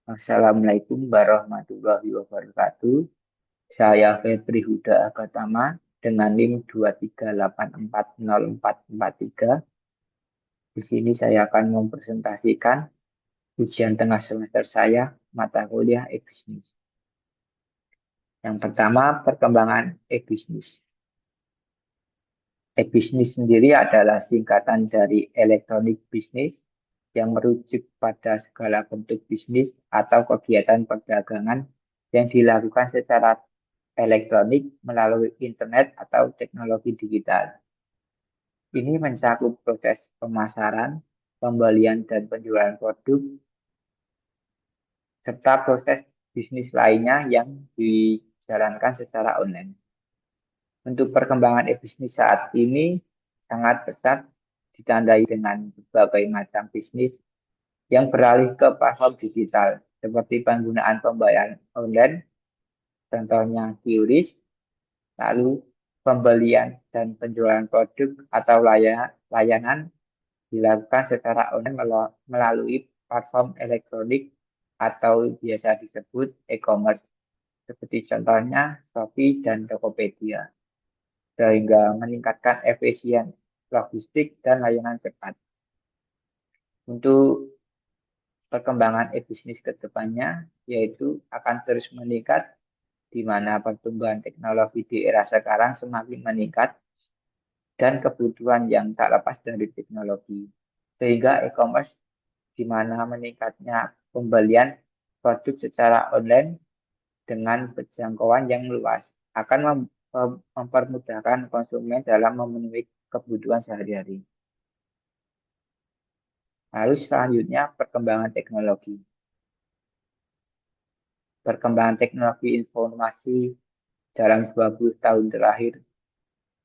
Assalamualaikum warahmatullahi wabarakatuh. Saya Febri Huda Agatama dengan NIM 2384043. Di sini saya akan mempresentasikan ujian tengah semester saya, mata kuliah e-bisnis. Yang pertama, perkembangan e-bisnis. E-bisnis sendiri adalah singkatan dari electronic business yang merujuk pada segala bentuk bisnis atau kegiatan perdagangan yang dilakukan secara elektronik melalui internet atau teknologi digital. Ini mencakup proses pemasaran, pembelian dan penjualan produk, serta proses bisnis lainnya yang dijalankan secara online. Untuk perkembangan e-bisnis saat ini sangat pesat, ditandai dengan berbagai macam bisnis yang beralih ke platform digital, seperti penggunaan pembayaran online, contohnya QRIS, lalu pembelian dan penjualan produk atau layanan dilakukan secara online melalui platform elektronik atau biasa disebut e-commerce, seperti contohnya Shopee dan Tokopedia, sehingga meningkatkan efisien logistik dan layanan cepat. Untuk perkembangan e-bisnis ke depannya, yaitu akan terus meningkat, di mana pertumbuhan teknologi di era sekarang semakin meningkat dan kebutuhan yang tak lepas dari teknologi. Sehingga e-commerce di mana meningkatnya pembelian produk secara online dengan penjangkauan yang luas akan mempermudahkan konsumen dalam memenuhi kebutuhan sehari-hari. Lalu selanjutnya perkembangan teknologi. Perkembangan teknologi informasi dalam 20 tahun terakhir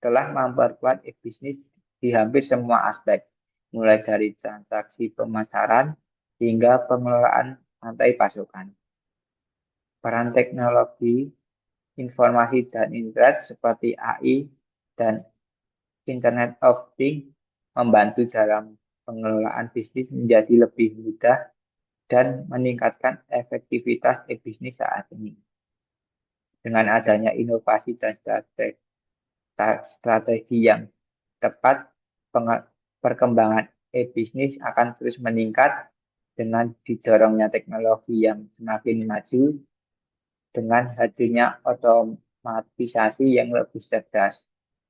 telah memperkuat e-bisnis di hampir semua aspek, mulai dari transaksi pemasaran hingga pengelolaan rantai pasokan. Peran teknologi informasi dan internet seperti AI dan Internet of Things membantu dalam pengelolaan bisnis menjadi lebih mudah dan meningkatkan efektivitas e-bisnis saat ini. Dengan adanya inovasi dan strategi yang tepat, perkembangan e-bisnis akan terus meningkat dengan didorongnya teknologi yang semakin maju dengan hadirnya otomatisasi yang lebih cerdas.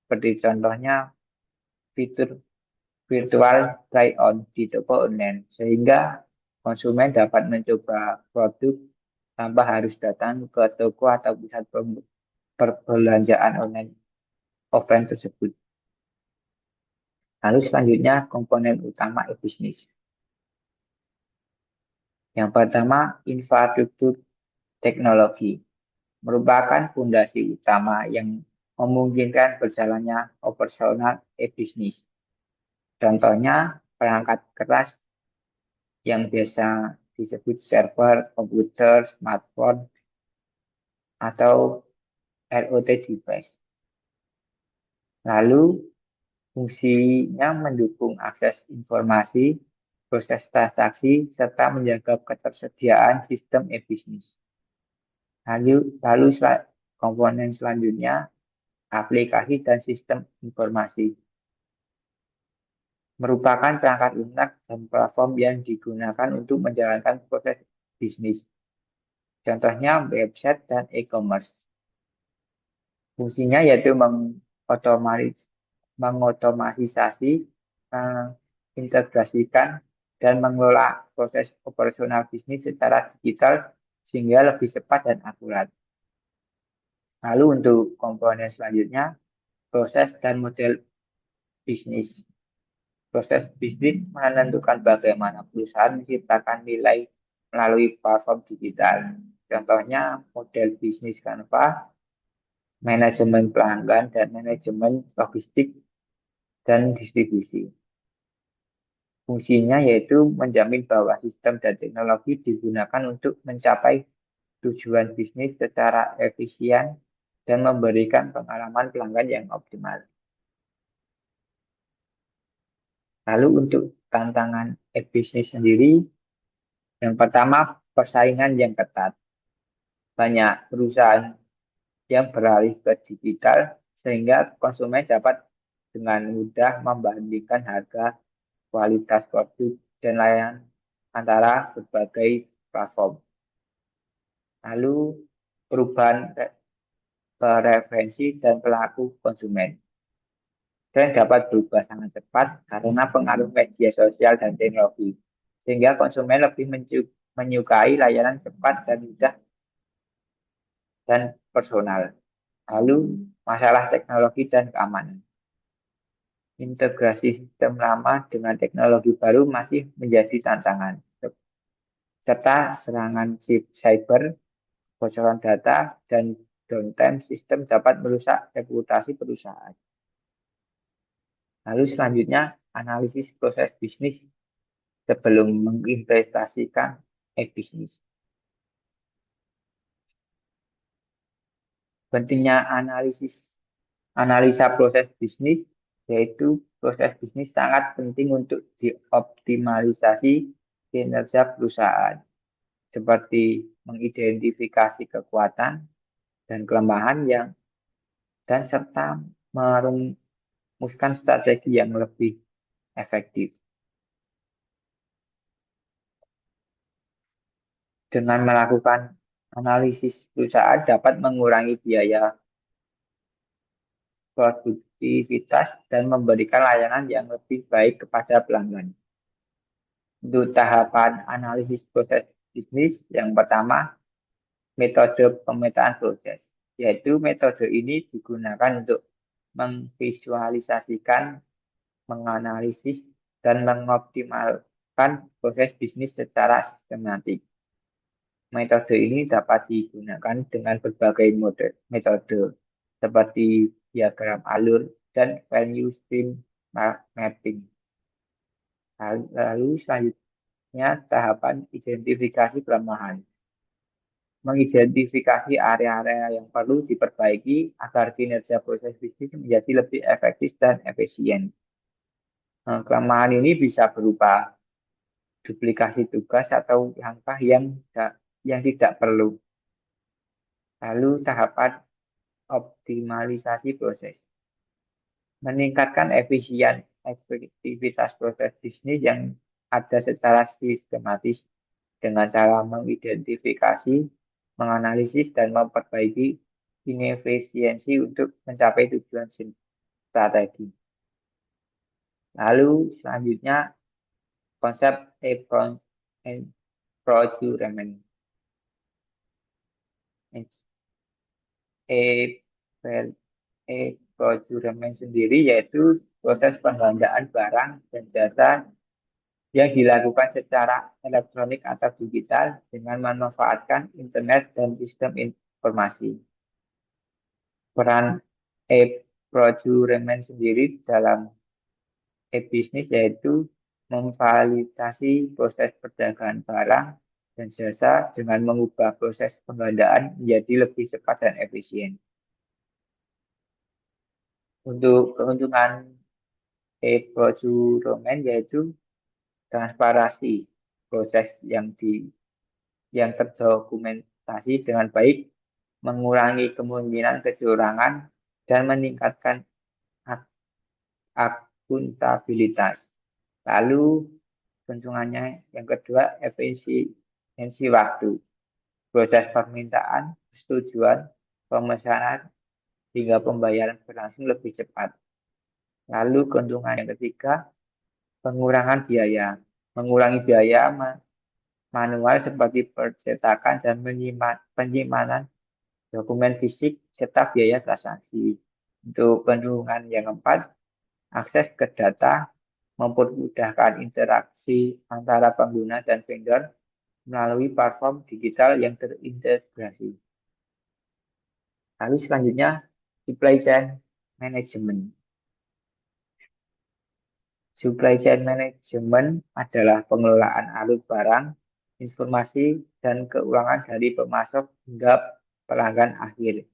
Seperti contohnya fitur virtual try-on di toko online, sehingga konsumen dapat mencoba produk tanpa harus datang ke toko atau pusat perbelanjaan online offline tersebut. Lalu selanjutnya komponen utama e-bisnis. Yang pertama, infrastruktur teknologi merupakan fondasi utama yang memungkinkan berjalannya operasional e-bisnis. Contohnya, perangkat keras yang biasa disebut server, komputer, smartphone, atau IoT device. Lalu, fungsinya mendukung akses informasi, proses transaksi, serta menjaga ketersediaan sistem e-bisnis. Lalu komponen selanjutnya, aplikasi dan sistem informasi. Merupakan perangkat lunak dan platform yang digunakan untuk menjalankan proses bisnis. Contohnya website dan e-commerce. Fungsinya yaitu mengotomatisasi, mengintegrasikan, dan mengelola proses operasional bisnis secara digital sehingga lebih cepat dan akurat. Lalu untuk komponen selanjutnya, proses dan model bisnis. Proses bisnis menentukan bagaimana perusahaan menciptakan nilai melalui platform digital. Contohnya model bisnis Canva, manajemen pelanggan, dan manajemen logistik dan distribusi. Fungsinya yaitu menjamin bahwa sistem dan teknologi digunakan untuk mencapai tujuan bisnis secara efisien dan memberikan pengalaman pelanggan yang optimal. Lalu untuk tantangan e-bisnis sendiri, yang pertama persaingan yang ketat. Banyak perusahaan yang beralih ke digital sehingga konsumen dapat dengan mudah membandingkan harga, kualitas produk, dan layanan antara berbagai platform. Lalu perubahan preferensi dan pelaku konsumen. Tren dapat berubah sangat cepat karena pengaruh media sosial dan teknologi, sehingga konsumen lebih menyukai layanan cepat dan mudah dan personal. Lalu masalah teknologi dan keamanan. Integrasi sistem lama dengan teknologi baru masih menjadi tantangan, serta serangan cyber, kebocoran data, dan downtime sistem dapat merusak reputasi perusahaan. Lalu selanjutnya, analisis proses bisnis sebelum menginvestasikan e-bisnis. Pentingnya analisa proses bisnis, yaitu proses bisnis sangat penting untuk dioptimalisasi kinerja perusahaan, seperti mengidentifikasi kekuatan dan kelemahan dan serta merumuskan strategi yang lebih efektif. Dengan melakukan analisis perusahaan dapat mengurangi biaya produktivitas dan memberikan layanan yang lebih baik kepada pelanggan. Untuk tahapan analisis proses bisnis, yang pertama, metode pemetaan proses, yaitu metode ini digunakan untuk memvisualisasikan, menganalisis, dan mengoptimalkan proses bisnis secara sistematik. Metode ini dapat digunakan dengan berbagai metode, seperti diagram alur dan value stream mapping. Lalu selanjutnya tahapan identifikasi kelemahan. Mengidentifikasi area-area yang perlu diperbaiki agar kinerja proses bisnis menjadi lebih efektif dan efisien. Kelemahan ini bisa berupa duplikasi tugas atau langkah yang tidak perlu. Lalu tahapan optimalisasi proses. Meningkatkan efektivitas proses bisnis yang ada secara sistematis dengan cara mengidentifikasi, menganalisis, dan memperbaiki inefisiensi untuk mencapai tujuan strategi. Lalu selanjutnya konsep procurement. Procurement sendiri yaitu proses penggandaan barang dan jasa yang dilakukan secara elektronik atau digital dengan memanfaatkan internet dan sistem informasi. Peran e-procurement sendiri dalam e-bisnis yaitu memvalidasi proses perdagangan barang dan jasa dengan mengubah proses penggandaan menjadi lebih cepat dan efisien. Untuk keuntungan e-procurement yaitu transparansi proses yang terdokumentasi dengan baik, mengurangi kemungkinan kecurangan, dan meningkatkan akuntabilitas. Lalu keuntungannya yang kedua, efisiensi waktu. Proses permintaan, persetujuan, pemesanan, hingga pembayaran berlangsung lebih cepat. Lalu keuntungan yang ketiga, pengurangan biaya. Mengurangi biaya manual seperti percetakan dan penyimpanan dokumen fisik serta biaya transaksi. Untuk keuntungan yang keempat, akses ke data, mempermudahkan interaksi antara pengguna dan vendor melalui platform digital yang terintegrasi. Lalu selanjutnya, supply chain management. Supply chain management adalah pengelolaan alur barang, informasi, dan keuangan dari pemasok hingga pelanggan akhir.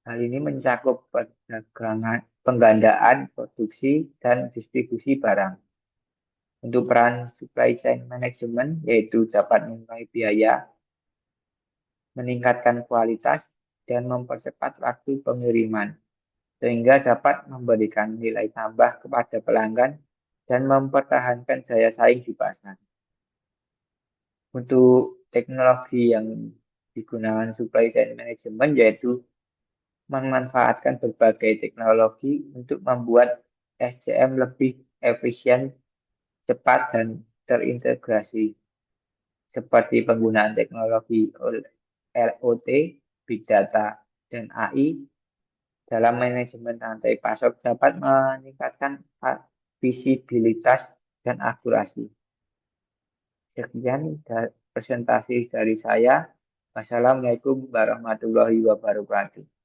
Hal ini mencakup penggandaan, produksi, dan distribusi barang. Untuk peran supply chain management, yaitu dapat mengurangi biaya, meningkatkan kualitas, dan mempercepat waktu pengiriman, sehingga dapat memberikan nilai tambah kepada pelanggan dan mempertahankan daya saing di pasar. Untuk teknologi yang digunakan supply chain management, yaitu memanfaatkan berbagai teknologi untuk membuat SCM lebih efisien, cepat, dan terintegrasi, seperti penggunaan teknologi LOT, Big Data, dan AI dalam manajemen rantai pasok dapat meningkatkan visibilitas dan akurasi. Sekian presentasi dari saya. Wassalamualaikum warahmatullahi wabarakatuh.